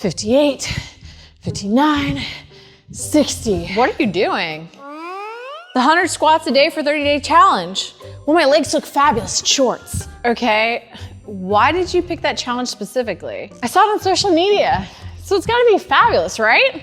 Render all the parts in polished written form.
58, 59, 60. What are you doing? The 100 squats a day for 30-day challenge. Well, my legs look fabulous in shorts. Okay, why did you pick that challenge specifically? I saw it on social media, so it's gotta be fabulous, right?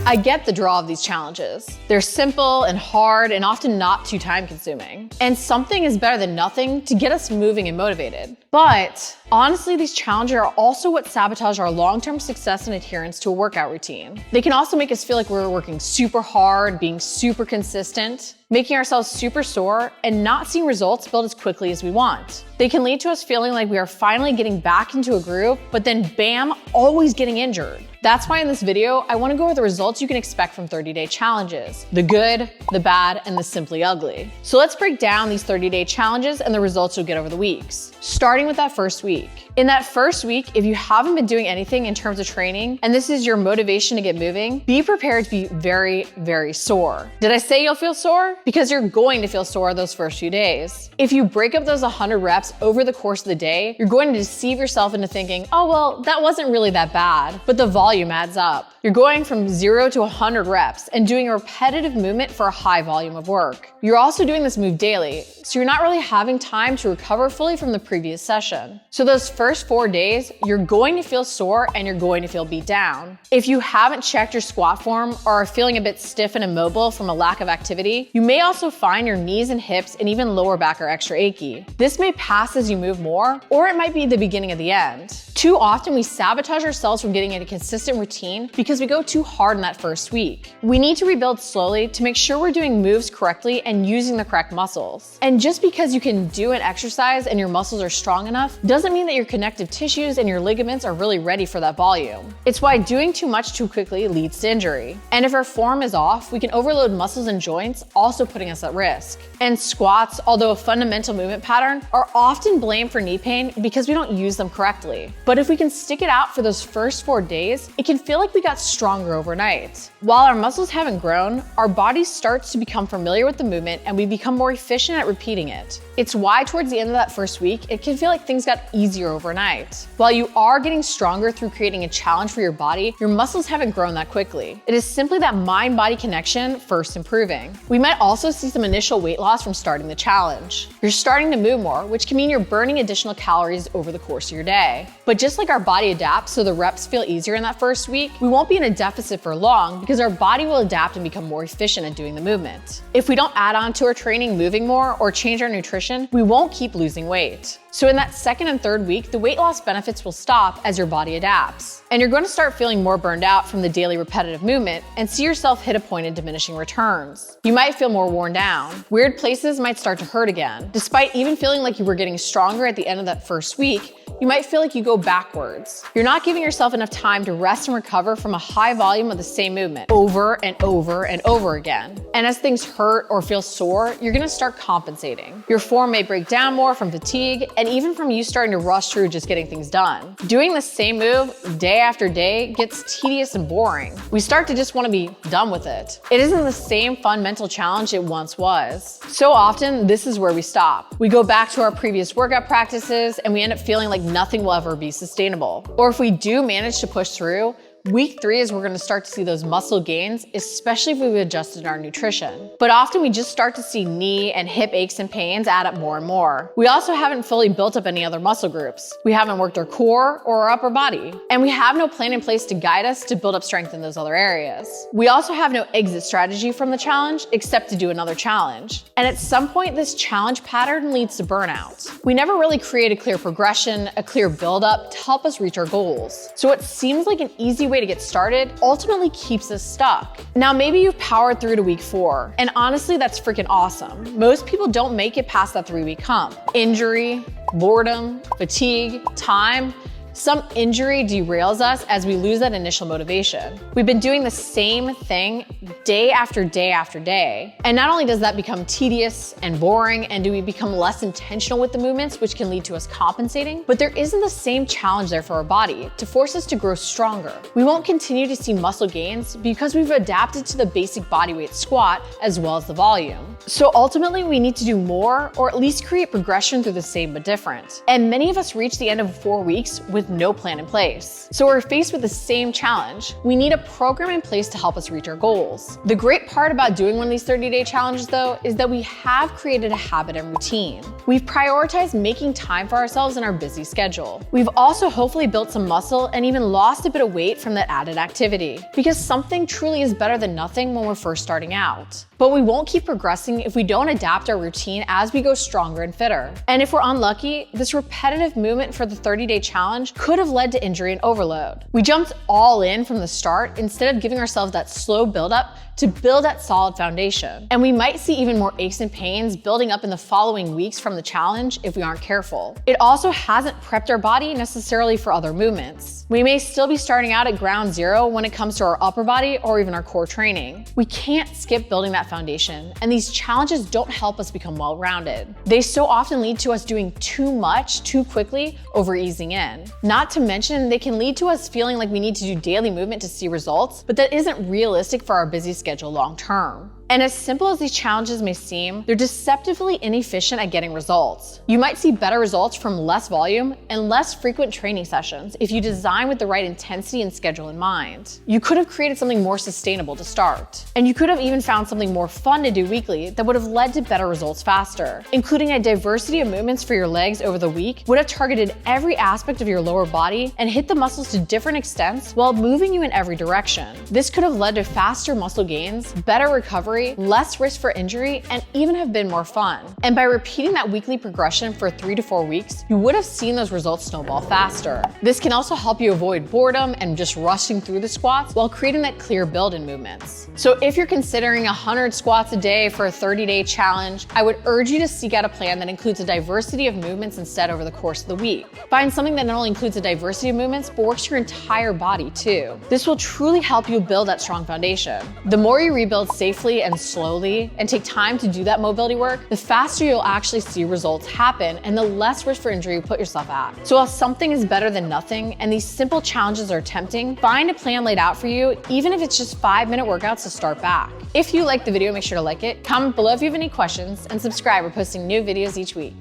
I get the draw of these challenges. They're simple and hard and often not too time consuming. And something is better than nothing to get us moving and motivated. But honestly, these challenges are also what sabotage our long-term success and adherence to a workout routine. They can also make us feel like we're working super hard, being super consistent, making ourselves super sore, and not seeing results build as quickly as we want. They can lead to us feeling like we are finally getting back into a groove, but then bam, always getting injured. That's why in this video, I want to go over the results you can expect from 30-day challenges. The good, the bad, and the simply ugly. So let's break down these 30-day challenges and the results you'll get over the weeks. Starting with that first week. In that first week, if you haven't been doing anything in terms of training, and this is your motivation to get moving, be prepared to be very, very sore. Did I say you'll feel sore? Because you're going to feel sore those first few days. If you break up those 100 reps over the course of the day, you're going to deceive yourself into thinking, oh, well, that wasn't really that bad, but the volume adds up. You're going from 0 to 100 reps and doing a repetitive movement for a high volume of work. You're also doing this move daily, so you're not really having time to recover fully from the previous session. So those first 4 days, you're going to feel sore and you're going to feel beat down. If you haven't checked your squat form or are feeling a bit stiff and immobile from a lack of activity, you may also find your knees and hips and even lower back are extra achy. This may pass as you move more, or it might be the beginning of the end. Too often, we sabotage ourselves from getting into a consistent routine because we go too hard in that first week. We need to rebuild slowly to make sure we're doing moves correctly and using the correct muscles. And just because you can do an exercise and your muscles are strong enough doesn't mean that your connective tissues and your ligaments are really ready for that volume. It's why doing too much too quickly leads to injury. And if our form is off, we can overload muscles and joints, also putting us at risk. And squats, although a fundamental movement pattern, are often blamed for knee pain because we don't use them correctly. But if we can stick it out for those first 4 days, it can feel like we got stronger overnight. While our muscles haven't grown, our body starts to become familiar with the movement and we become more efficient at repeating it. It's why towards the end of that first week, it can feel like things got easier overnight. While you are getting stronger through creating a challenge for your body, your muscles haven't grown that quickly. It is simply that mind-body connection first improving. We might also see some initial weight loss from starting the challenge. You're starting to move more, which can mean you're burning additional calories over the course of your day. But just like our body adapts so the reps feel easier in that first week, we won't be in a deficit for long because our body will adapt and become more efficient at doing the movement. If we don't add on to our training moving more or change our nutrition, we won't keep losing weight. So in that second and third week, the weight loss benefits will stop as your body adapts. And you're going to start feeling more burned out from the daily repetitive movement and see yourself hit a point of diminishing returns. You might feel more worn down. Weird places might start to hurt again. Despite even feeling like you were getting stronger at the end of that first week, you might feel like you go backwards. You're not giving yourself enough time to rest and recover from a high volume of the same movement over and over and over again. And as things hurt or feel sore, you're gonna start compensating. Your form may break down more from fatigue and even from you starting to rush through just getting things done. Doing the same move day after day gets tedious and boring. We start to just wanna be done with it. It isn't the same fun mental challenge it once was. So often, this is where we stop. We go back to our previous workout practices and we end up feeling like nothing will ever be sustainable. Or if we do manage to push through, week 3 is where we're gonna start to see those muscle gains, especially if we've adjusted our nutrition. But often we just start to see knee and hip aches and pains add up more and more. We also haven't fully built up any other muscle groups. We haven't worked our core or our upper body. And we have no plan in place to guide us to build up strength in those other areas. We also have no exit strategy from the challenge except to do another challenge. And at some point, this challenge pattern leads to burnout. We never really create a clear progression, a clear buildup to help us reach our goals. So what seems like an easy way to get started ultimately keeps us stuck. Now, maybe you've powered through to week 4, and honestly, that's freaking awesome. Most people don't make it past that 3-week hump. Injury, boredom, fatigue, time, Some injury derails us as we lose that initial motivation. We've been doing the same thing day after day after day. And not only does that become tedious and boring, and do we become less intentional with the movements, which can lead to us compensating, but there isn't the same challenge there for our body to force us to grow stronger. We won't continue to see muscle gains because we've adapted to the basic body weight squat as well as the volume. So ultimately, we need to do more, or at least create progression through the same but different. And many of us reach the end of 4 weeks with no plan in place. So we're faced with the same challenge. We need a program in place to help us reach our goals. The great part about doing one of these 30-day challenges, though, is that we have created a habit and routine. We've prioritized making time for ourselves in our busy schedule. We've also hopefully built some muscle and even lost a bit of weight from that added activity, because something truly is better than nothing when we're first starting out. But we won't keep progressing if we don't adapt our routine as we go stronger and fitter. And if we're unlucky, this repetitive movement for the 30-day challenge could have led to injury and overload. We jumped all in from the start instead of giving ourselves that slow buildup to build that solid foundation. And we might see even more aches and pains building up in the following weeks from the challenge if we aren't careful. It also hasn't prepped our body necessarily for other movements. We may still be starting out at ground zero when it comes to our upper body or even our core training. We can't skip building that foundation, and these challenges don't help us become well-rounded. They so often lead to us doing too much too quickly over easing in. Not to mention, they can lead to us feeling like we need to do daily movement to see results, but that isn't realistic for our busy schedule long term. And as simple as these challenges may seem, they're deceptively inefficient at getting results. You might see better results from less volume and less frequent training sessions if you design with the right intensity and schedule in mind. You could have created something more sustainable to start. And you could have even found something more fun to do weekly that would have led to better results faster. Including a diversity of movements for your legs over the week would have targeted every aspect of your lower body and hit the muscles to different extents while moving you in every direction. This could have led to faster muscle gains, better recovery, less risk for injury, and even have been more fun. And by repeating that weekly progression for 3 to 4 weeks, you would have seen those results snowball faster. This can also help you avoid boredom and just rushing through the squats while creating that clear build in movements. So if you're considering 100 squats a day for a 30-day challenge, I would urge you to seek out a plan that includes a diversity of movements instead over the course of the week. Find something that not only includes a diversity of movements, but works your entire body too. This will truly help you build that strong foundation. The more you rebuild safely and slowly and take time to do that mobility work, the faster you'll actually see results happen and the less risk for injury you put yourself at. So while something is better than nothing and these simple challenges are tempting, find a plan laid out for you, even if it's just 5-minute workouts to start back. If you liked the video, make sure to like it, comment below if you have any questions, and subscribe. We're posting new videos each week.